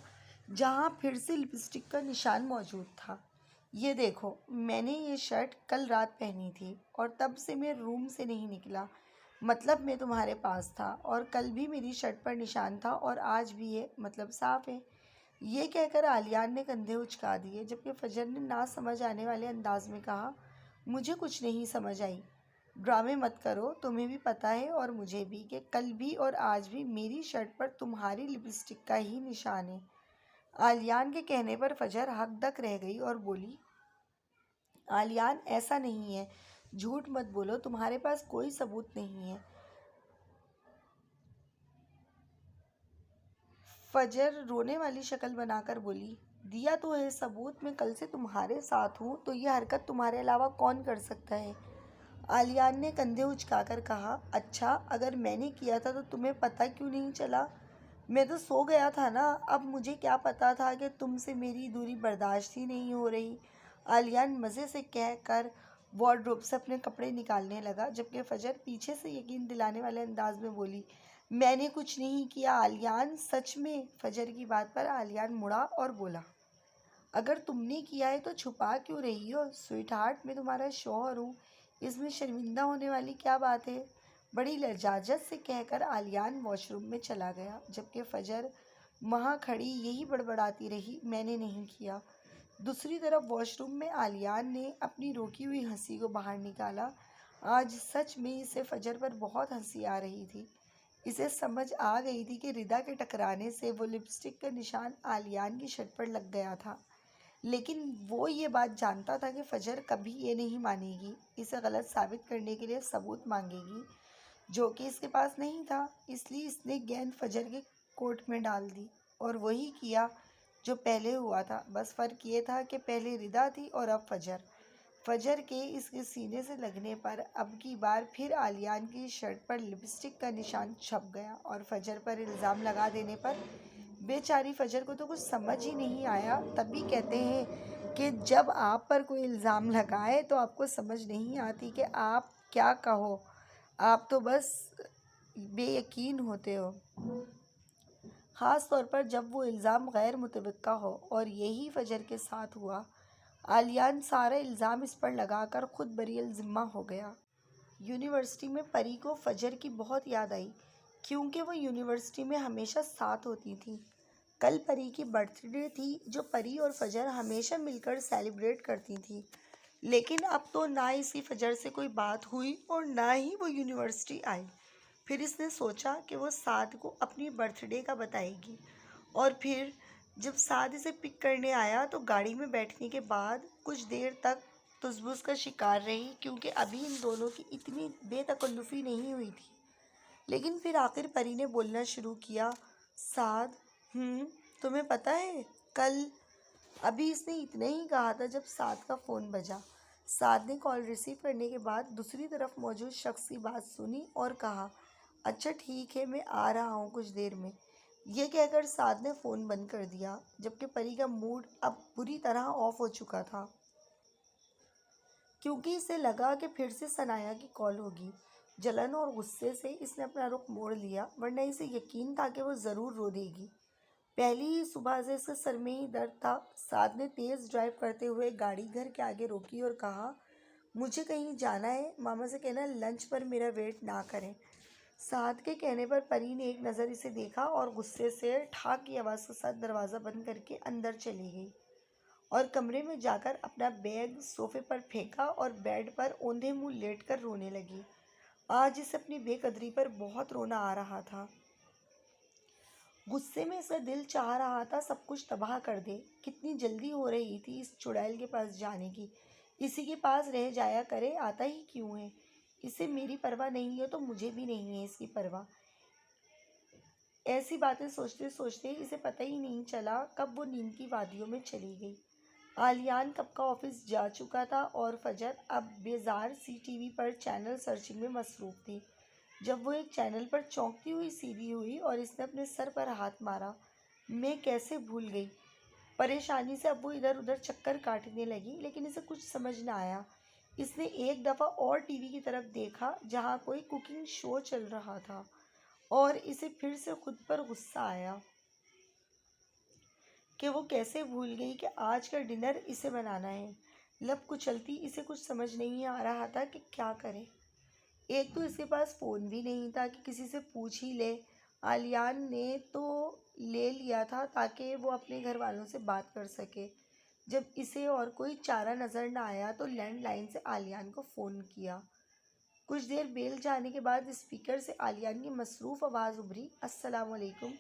جہاں پھر سے لپسٹک کا نشان موجود تھا۔ یہ دیکھو، میں نے یہ شرٹ کل رات پہنی تھی اور تب سے میں روم سے نہیں نکلا، مطلب میں تمہارے پاس تھا، اور کل بھی میری شرٹ پر نشان تھا اور آج بھی ہے، مطلب صاف ہے۔ یہ کہہ کر آلیان نے کندھے اچکا دیے، جبکہ فجر نے نہ سمجھ آنے والے انداز میں کہا، مجھے کچھ نہیں سمجھ آئی۔ ڈرامے مت کرو، تمہیں بھی پتہ ہے اور مجھے بھی کہ کل بھی اور آج بھی میری شرٹ پر تمہاری لپسٹک کا ہی نشان ہے۔ آلیان کے کہنے پر فجر ہک دک رہ گئی اور بولی، آلیان ایسا نہیں ہے، جھوٹ مت بولو، تمہارے پاس کوئی ثبوت نہیں ہے۔ فجر رونے والی شکل بنا کر بولی، دیا تو ہے ثبوت، میں کل سے تمہارے ساتھ ہوں، تو یہ حرکت تمہارے علاوہ کون کر سکتا ہے؟ آلیان نے کندھے اچکا کر کہا، اچھا، اگر میں نے کیا تھا تو تمہیں پتہ کیوں نہیں چلا؟ میں تو سو گیا تھا نا، اب مجھے کیا پتہ تھا کہ تم سے میری دوری برداشت ہی نہیں ہو رہی۔ آلیان مزے سے کہہ کر وارڈروب سے اپنے کپڑے نکالنے لگا، جبکہ فجر پیچھے سے یقین دلانے والے انداز میں بولی، میں نے کچھ نہیں کیا آلیان، سچ میں۔ فجر کی بات پر آلیان مڑا اور بولا، اگر تم نے کیا ہے تو چھپا کیوں رہی ہو؟ سویٹ ہارٹ، میں تمہارا شوہر ہوں، اس میں شرمندہ ہونے والی کیا بات ہے؟ بڑی لجاجت سے کہہ کر آلیان واش روم میں چلا گیا، جبکہ فجر وہاں کھڑی یہی بڑبڑاتی رہی، میں نے نہیں کیا۔ دوسری طرف واش روم میں آلیان نے اپنی روکی ہوئی ہنسی کو باہر نکالا۔ آج سچ میں اسے فجر پر بہت ہنسی آ رہی تھی۔ اسے سمجھ آ گئی تھی کہ ردا کے ٹکرانے سے وہ لپسٹک کا نشان آلیان کی شرٹ پر لگ گیا تھا، لیکن وہ یہ بات جانتا تھا کہ فجر کبھی یہ نہیں مانے گی، اسے غلط ثابت کرنے کے لیے ثبوت مانگے گی، جو کہ اس کے پاس نہیں تھا۔ اس لیے اس نے گیند فجر کے کورٹ میں ڈال دی اور وہی کیا جو پہلے ہوا تھا، بس فرق یہ تھا کہ پہلے ردا تھی اور اب فجر۔ فجر کے اس کے سینے سے لگنے پر اب کی بار پھر آلیان کی شرٹ پر لپسٹک کا نشان چھپ گیا، اور فجر پر الزام لگا دینے پر بیچاری فجر کو تو کچھ سمجھ ہی نہیں آیا۔ تبھی کہتے ہیں کہ جب آپ پر کوئی الزام لگائے تو آپ کو سمجھ نہیں آتی کہ آپ کیا کہو، آپ تو بس بے یقین ہوتے ہو، خاص طور پر جب وہ الزام غیر متوقع ہو، اور یہی فجر کے ساتھ ہوا۔ آلیان سارا الزام اس پر لگا کر خود بری الذمہ ہو گیا۔ یونیورسٹی میں پری کو فجر کی بہت یاد آئی، کیونکہ وہ یونیورسٹی میں ہمیشہ ساتھ ہوتی تھیں۔ کل پری کی برتھ ڈے تھی، جو پری اور فجر ہمیشہ مل کر سیلیبریٹ کرتی تھیں، لیکن اب تو نہ اس کی فجر سے کوئی بات ہوئی اور نہ ہی وہ یونیورسٹی آئی۔ پھر اس نے سوچا کہ وہ سعد کو اپنی برتھ ڈے کا بتائے گی، اور پھر جب سعد اسے پک کرنے آیا تو گاڑی میں بیٹھنے کے بعد کچھ دیر تک تذبذب کا شکار رہی، کیونکہ ابھی ان دونوں کی اتنی بے تکلفی نہیں ہوئی تھی۔ لیکن پھر آخر پری نے بولنا شروع کیا، سعد، تمہیں پتہ ہے کل؟ ابھی اس نے اتنا ہی کہا تھا جب سعد کا فون بجا۔ سعد نے کال ریسیو کرنے کے بعد دوسری طرف موجود شخص کی بات سنی اور کہا، اچھا ٹھیک ہے، میں آ رہا ہوں کچھ دیر میں۔ یہ کہہ کر سعد نے فون بند کر دیا، جبکہ پری کا موڈ اب بری طرح آف ہو چکا تھا، کیونکہ اسے لگا کہ پھر سے ثنایا کی کال ہوگی۔ جلن اور غصے سے اس نے اپنا رخ موڑ لیا، ورنہ اسے یقین تھا کہ وہ ضرور رو دے گی۔ پہلی ہی صبح سے اس کے سر میں ہی درد تھا۔ سعد نے تیز ڈرائیو کرتے ہوئے گاڑی گھر کے آگے روکی اور کہا، مجھے کہیں جانا ہے، ماما سے کہنا لنچ پر میرا ویٹ نہ کریں۔ سعد کے کہنے پر پری نے ایک نظر اسے دیکھا اور غصے سے ٹھاک کی آواز کے ساتھ دروازہ بند کر کے اندر چلی گئی، اور کمرے میں جا کر اپنا بیگ صوفے پر پھینکا اور بیڈ پر اوندھے منہ لیٹ کر رونے لگی۔ آج اسے اپنی بے قدری پر بہت رونا آ رہا تھا۔ غصے میں اس کا دل چاہ رہا تھا سب کچھ تباہ کر دے۔ کتنی جلدی ہو رہی تھی اس چڑیل کے پاس جانے کی، اسی کے پاس رہ جایا کرے، آتا ہی کیوں ہے؟ اسے میری پرواہ نہیں ہے تو مجھے بھی نہیں ہے اس کی پرواہ۔ ایسی باتیں سوچتے سوچتے اسے پتہ ہی نہیں چلا کب وہ نیند کی وادیوں میں چلی گئی۔ آلیان کب کا آفس جا چکا تھا اور فجر اب بیزار سی ٹی وی پر چینل سرچنگ میں مصروف تھی، جب وہ ایک چینل پر چونکتی ہوئی سیدھی ہوئی اور اس نے اپنے سر پر ہاتھ مارا۔ میں کیسے بھول گئی؟ پریشانی سے اب وہ ادھر ادھر چکر کاٹنے لگی، لیکن اسے کچھ سمجھ نہ آیا۔ اس نے ایک دفعہ اور ٹی وی کی طرف دیکھا جہاں کوئی کوکنگ شو چل رہا تھا، اور اسے پھر سے خود پر غصہ آیا کہ وہ کیسے بھول گئی کہ آج کا ڈنر اسے بنانا ہے۔ لب کچلتی اسے کچھ سمجھ نہیں آ رہا تھا کہ کیا کرے۔ ایک تو اس کے پاس فون بھی نہیں تھا کہ کسی سے پوچھ ہی لے، آلیان نے تو لے لیا تھا تاکہ وہ اپنے گھر والوں سے بات کر سکے۔ جب اسے اور کوئی چارہ نظر نہ آیا تو لینڈ لائن سے آلیان کو فون کیا۔ کچھ دیر بیل جانے کے بعد اسپیکر سے آلیان کی مصروف آواز ابھری، السلام علیکم۔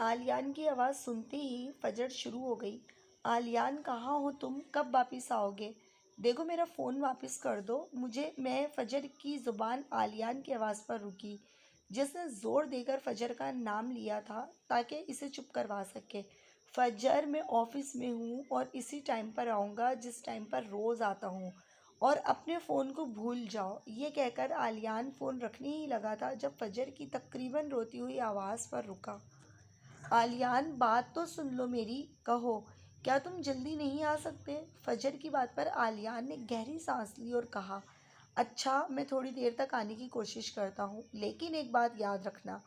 آلیان کی آواز سنتے ہی فجر شروع ہو گئی، آلیان کہاں ہو تم؟ کب واپس آؤ گے؟ دیکھو میرا فون واپس کر دو مجھے۔ میں فجر کی زبان آلیان کی آواز پر رکی، جس نے زور دے کر فجر کا نام لیا تھا تاکہ اسے چپ کروا سکے۔ فجر، میں آفس میں ہوں اور اسی ٹائم پر آؤں گا جس ٹائم پر روز آتا ہوں، اور اپنے فون کو بھول جاؤ۔ یہ کہہ کر آلیان فون رکھنے ہی لگا تھا جب فجر کی تقریباً روتی ہوئی آواز پر رکا، آلیان بات تو سن لو میری، کہو کیا تم جلدی نہیں آ سکتے؟ فجر کی بات پر عالیان نے گہری سانس لی اور کہا، اچھا میں تھوڑی دیر تک آنے کی کوشش کرتا ہوں، لیکن ایک بات یاد رکھنا،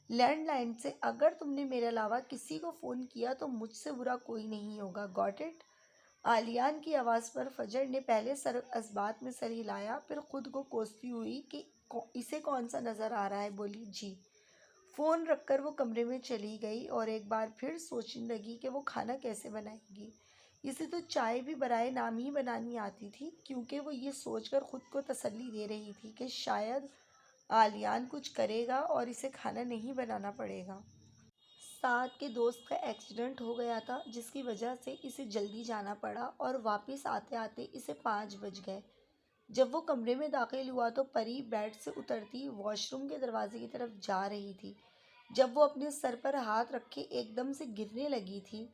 لینڈ لائن سے اگر تم نے میرے علاوہ کسی کو فون کیا تو مجھ سے برا کوئی نہیں ہوگا، گاٹ اٹ؟ عالیان کی آواز پر فجر نے پہلے سر اثبات میں سر ہلایا، پھر خود کو کوستی ہوئی کہ اسے کون سا نظر آ رہا ہے، بولی جی۔ فون رکھ کر وہ کمرے میں چلی گئی اور ایک بار پھر سوچنے لگی کہ وہ کھانا کیسے بنائے گی۔ اسے تو چائے بھی برائے نام ہی بنانی آتی تھی، کیونکہ وہ یہ سوچ کر خود کو تسلی دے رہی تھی کہ شاید عالیان کچھ کرے گا اور اسے کھانا نہیں بنانا پڑے گا۔ سعد کے دوست کا ایکسیڈنٹ ہو گیا تھا، جس کی وجہ سے اسے جلدی جانا پڑا اور واپس آتے آتے اسے 5 بج گئے۔ جب وہ کمرے میں داخل ہوا تو پری بیڈ سے اترتی واش روم کے دروازے کی طرف جا رہی تھی۔ جب وہ اپنے سر پر ہاتھ رکھے ایک دم سے گرنے لگی تھی،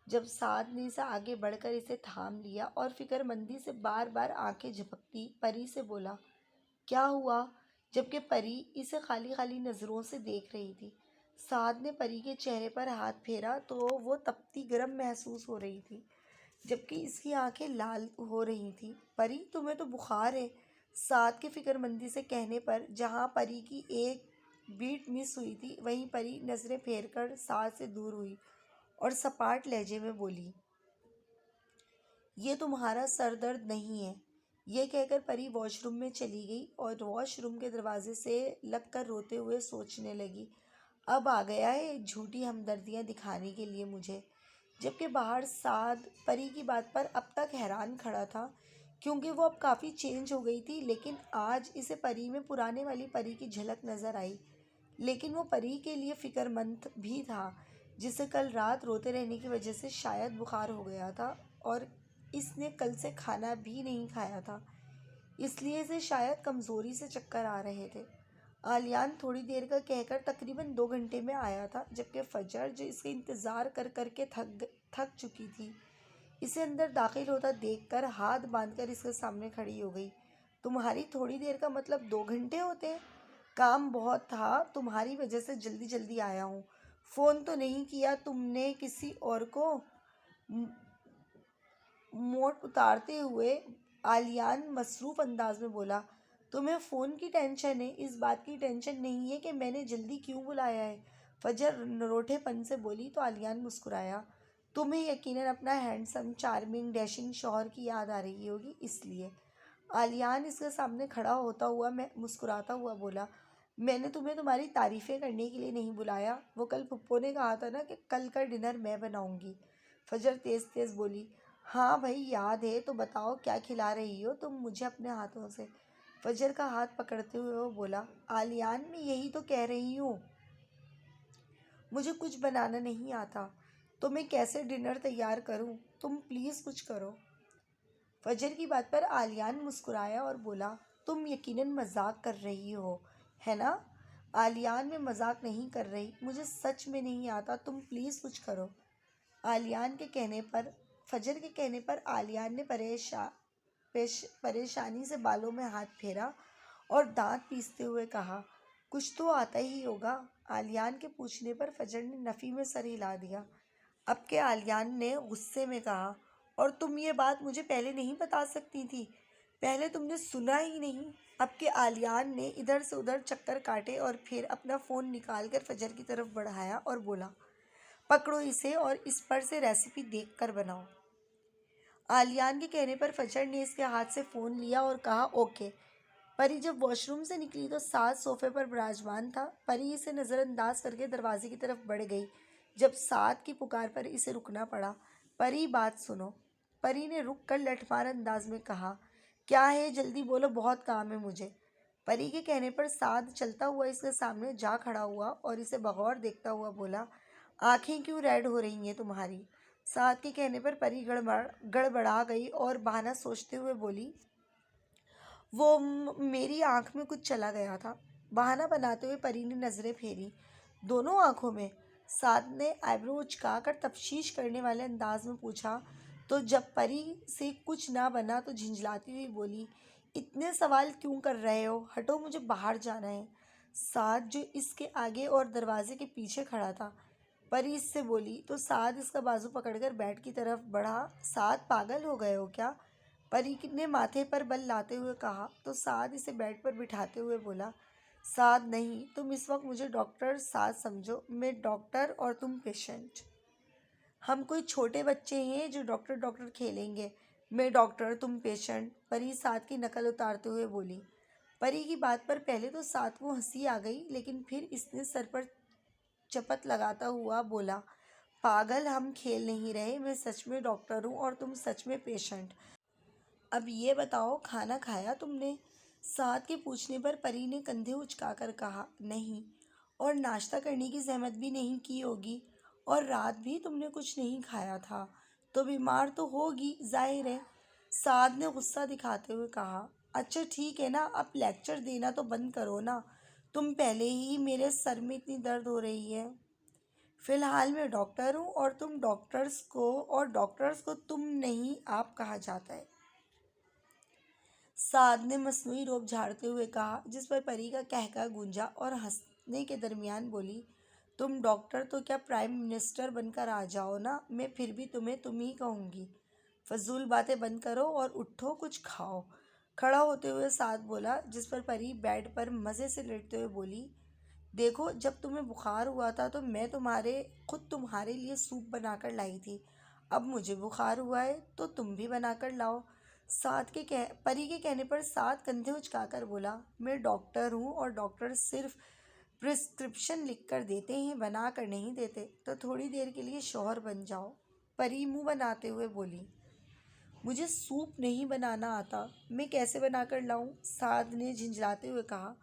جب سعد نے اسے آگے بڑھ کر اسے تھام لیا اور فکر مندی سے بار بار آنکھیں جھپکتی پری سے بولا، کیا ہوا؟ جبکہ پری اسے خالی خالی نظروں سے دیکھ رہی تھی۔ سعد نے پری کے چہرے پر ہاتھ پھیرا تو وہ تپتی گرم محسوس ہو رہی تھی، جبکہ اس کی آنکھیں لال ہو رہی تھیں۔ پری تمہیں تو بخار ہے، سعد کے فکر مندی سے کہنے پر جہاں پری کی ایک بیٹ مس ہوئی تھی وہیں پری نظریں پھیر کر سعد سے دور ہوئی اور سپاٹ لہجے میں بولی، یہ تمہارا سر درد نہیں ہے۔ یہ کہہ کر پری واش روم میں چلی گئی اور واش روم کے دروازے سے لگ کر روتے ہوئے سوچنے لگی، اب آ گیا ہے جھوٹی ہمدردیاں دکھانے کے لیے مجھے۔ جبکہ باہر سعد پری کی بات پر اب تک حیران کھڑا تھا، کیونکہ وہ اب کافی چینج ہو گئی تھی، لیکن آج اسے پری میں پرانے والی پری کی جھلک نظر آئی۔ لیکن وہ پری کے لیے فکر مند بھی تھا، جسے کل رات روتے رہنے کی وجہ سے شاید بخار ہو گیا تھا اور اس نے کل سے کھانا بھی نہیں کھایا تھا، اس لیے اسے شاید کمزوری سے چکر آ رہے تھے۔ عالیان تھوڑی دیر کا کہہ کر تقریباً 2 گھنٹے میں آیا تھا، جبکہ فجر جو اس کا انتظار کر کر کے تھک چکی تھی، اسے اندر داخل ہوتا دیکھ کر ہاتھ باندھ کر اس کے سامنے کھڑی ہو گئی۔ تمہاری تھوڑی دیر کا مطلب 2 گھنٹے ہوتے ہیں؟ کام بہت تھا، تمہاری وجہ سے جلدی جلدی آیا ہوں۔ فون تو نہیں کیا تم نے کسی اور کو؟ موڈ اتارتے ہوئے عالیان مصروف انداز میں بولا، تمہیں فون کی ٹینشن ہے، اس بات کی ٹینشن نہیں ہے کہ میں نے جلدی کیوں بلایا ہے؟ فجر نروٹھے پن سے بولی تو عالیان مسکرایا، تمہیں یقیناً اپنا ہینڈسم چارمنگ ڈیشنگ شوہر کی یاد آ رہی ہوگی اس لیے۔ عالیان اس کے سامنے کھڑا ہوتا ہوا مسکراتا ہوا بولا، میں نے تمہیں تمہاری تعریفیں کرنے کے لیے نہیں بلایا، وہ کل پھپھو نے کہا تھا نا کہ کل کا ڈنر میں بناؤں گی۔ فجر تیز تیز بولی، ہاں بھائی یاد ہے، تو بتاؤ کیا کھلا رہی ہو تم مجھے اپنے ہاتھوں سے؟ فجر کا ہاتھ پکڑتے ہوئے وہ بولا، عالیان میں یہی تو کہہ رہی ہوں، مجھے کچھ بنانا نہیں آتا، تو میں کیسے ڈنر تیار کروں؟ تم پلیز کچھ کرو۔ فجر کی بات پر عالیان مسکرایا اور بولا، تم یقیناً مذاق کر رہی ہو، ہے نا؟ عالیان میں مذاق نہیں کر رہی، مجھے سچ میں نہیں آتا، تم پلیز کچھ کرو۔ فجر کے کہنے پر عالیان نے پریشانی سے بالوں میں ہاتھ پھیرا اور دانت پیستے ہوئے کہا، کچھ تو آتا ہی ہوگا۔ عالیان کے پوچھنے پر فجر نے نفی میں سر ہلا دیا۔ اب کہ عالیان نے غصے میں کہا، اور تم یہ بات مجھے پہلے نہیں بتا سکتی تھی؟ پہلے تم نے سنا ہی نہیں؟ اب کہ عالیان نے ادھر سے ادھر چکر کاٹے اور پھر اپنا فون نکال کر فجر کی طرف بڑھایا اور بولا، پکڑو اسے اور اس پر سے ریسیپی دیکھ کر بناؤ۔ عالیان کے کہنے پر فجر نے اس کے ہاتھ سے فون لیا اور کہا، اوکے۔ پری جب واش روم سے نکلی تو سعد صوفے پر براجمان تھا۔ پری اسے نظر انداز کر کے دروازے کی طرف بڑھ گئی، جب سعد کی پکار پر اسے رکنا پڑا۔ پری بات سنو۔ پری نے رک کر لٹھمار انداز میں کہا، کیا ہے جلدی بولو، بہت کام ہے مجھے۔ پری کے کہنے پر سعد چلتا ہوا اس کے سامنے جا کھڑا ہوا اور اسے بغور دیکھتا ہوا بولا، آنکھیں کیوں ریڈ ہو رہی ہیں تمہاری؟ سعد کے کہنے پر پری گڑبڑا گئی اور بہانہ سوچتے ہوئے بولی، وہ میری آنکھ میں کچھ چلا گیا تھا۔ بہانہ بناتے ہوئے پری نے نظریں پھیری، دونوں آنکھوں میں؟ سعد نے آئیبرو اچکا کر تفتیش کرنے والے انداز میں پوچھا تو جب پری سے کچھ نہ بنا تو جھنجھلاتی ہوئی بولی، اتنے سوال کیوں کر رہے ہو، ہٹو مجھے باہر جانا ہے۔ سعد جو اس کے آگے اور دروازے کے پیچھے کھڑا تھا، پری اس سے بولی تو سعد اس کا بازو پکڑ کر بیڈ کی طرف بڑھا۔ سعد پاگل ہو گئے ہو کیا؟ پری نے ماتھے پر بل لاتے ہوئے کہا تو سعد اسے بیڈ پر بٹھاتے ہوئے بولا، سعد نہیں، تم اس وقت مجھے ڈاکٹر سعد سمجھو، میں ڈاکٹر اور تم پیشنٹ۔ ہم کوئی چھوٹے بچے ہیں جو ڈاکٹر ڈاکٹر کھیلیں گے؟ میں ڈاکٹر، تم پیشنٹ، پری سعد کی نقل اتارتے ہوئے بولی۔ پری کی بات پر پہلے تو سعد کو ہنسی آ گئی، لیکن پھر اس نے سر پر چپت لگاتا ہوا بولا، پاگل، ہم کھیل نہیں رہے، میں سچ میں ڈاکٹر ہوں اور تم سچ میں پیشنٹ۔ اب یہ بتاؤ، کھانا کھایا تم نے؟ سعد کے پوچھنے پر پری نے کندھے اچکا کر کہا، نہیں۔ اور ناشتہ کرنے کی زحمت بھی نہیں کی ہوگی، اور رات بھی تم نے کچھ نہیں کھایا تھا، تو بیمار تو ہوگی ظاہر ہے۔ سعد نے غصہ دکھاتے ہوئے کہا، اچھا ٹھیک ہے نا، اب لیکچر دینا تو بند کرو نا، تم پہلے ہی میرے سر میں اتنی درد ہو رہی ہے۔ فی الحال میں ڈاکٹر ہوں اور ڈاکٹرز کو تم نہیں آپ کہا جاتا ہے۔ سعد نے مصنوعی روب جھاڑتے ہوئے کہا، جس پر پری کا قہقہ گونجا اور ہنسنے کے درمیان بولی، تم ڈاکٹر تو کیا پرائم منسٹر بن کر آ جاؤ نا، میں پھر بھی تمہیں تم ہی کہوں گی۔ فضول باتیں بند کرو اور اٹھو، کچھ کھاؤ۔ کھڑا ہوتے ہوئے سعد بولا، جس پر پری بیڈ پر مزے سے لیٹتے ہوئے بولی، دیکھو، جب تمہیں بخار ہوا تھا تو میں خود تمہارے لیے سوپ بنا کر لائی تھی، اب مجھے بخار ہوا ہے تو تم بھی بنا کر لاؤ۔ پری کے کہنے پر سعد کندھے اچکا کر بولا، میں ڈاکٹر ہوں اور ڈاکٹر صرف پرسکرپشن لکھ کر دیتے ہیں، بنا کر نہیں دیتے، تو تھوڑی دیر کے لیے شوہر بن جاؤ۔ پری منہ بناتے ہوئے بولی، مجھے سوپ نہیں بنانا آتا، میں کیسے بنا کر لاؤں؟ سعد نے جھنجھلاتے ہوئے کہا،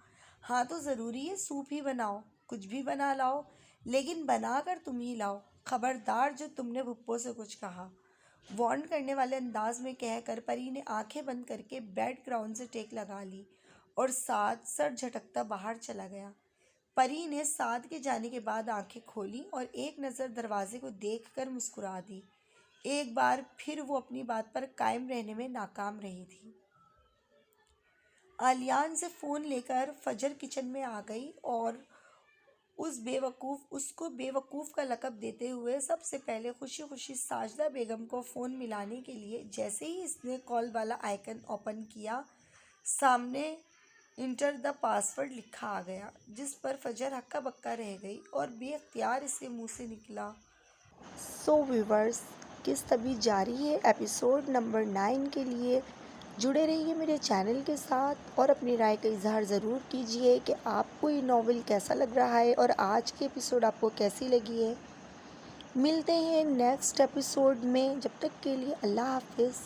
ہاں تو ضروری ہے سوپ ہی بناؤ، کچھ بھی بنا لاؤ، لیکن بنا کر تم ہی لاؤ، خبردار جو تم نے پھپھو سے کچھ کہا، وارن کرنے والے انداز میں کہہ کر پری نے آنکھیں بند کر کے بیڈ گراؤنڈ سے ٹیک لگا لی اور سعد سر جھٹکتا باہر چلا گیا۔ پری نے سعد کے جانے کے بعد آنکھیں کھولیں اور ایک نظر دروازے کو دیکھ کر مسکرا دی۔ ایک بار پھر وہ اپنی بات پر قائم رہنے میں ناکام رہی تھی۔ عالیان سے فون لے کر فجر کچن میں آ گئی اور اس کو بے وقوف کا لقب دیتے ہوئے سب سے پہلے خوشی خوشی ساجدہ بیگم کو فون ملانے کے لیے جیسے ہی اس نے کال والا آئیکن اوپن کیا، سامنے انٹر دا پاسورڈ لکھا آ گیا، جس پر فجر ہکا بکا رہ گئی اور بے اختیار اس کے منہ سے نکلا، سو ویورز، قسط ابھی جاری ہے۔ ایپیسوڈ نمبر 9 کے لیے جڑے رہیے میرے چینل کے ساتھ اور اپنی رائے کا اظہار ضرور کیجیے کہ آپ کو یہ ناول کیسا لگ رہا ہے اور آج کی ایپیسوڈ آپ کو کیسی لگی ہے۔ ملتے ہیں نیکسٹ ایپیسوڈ میں، جب تک کے لیے اللہ حافظ۔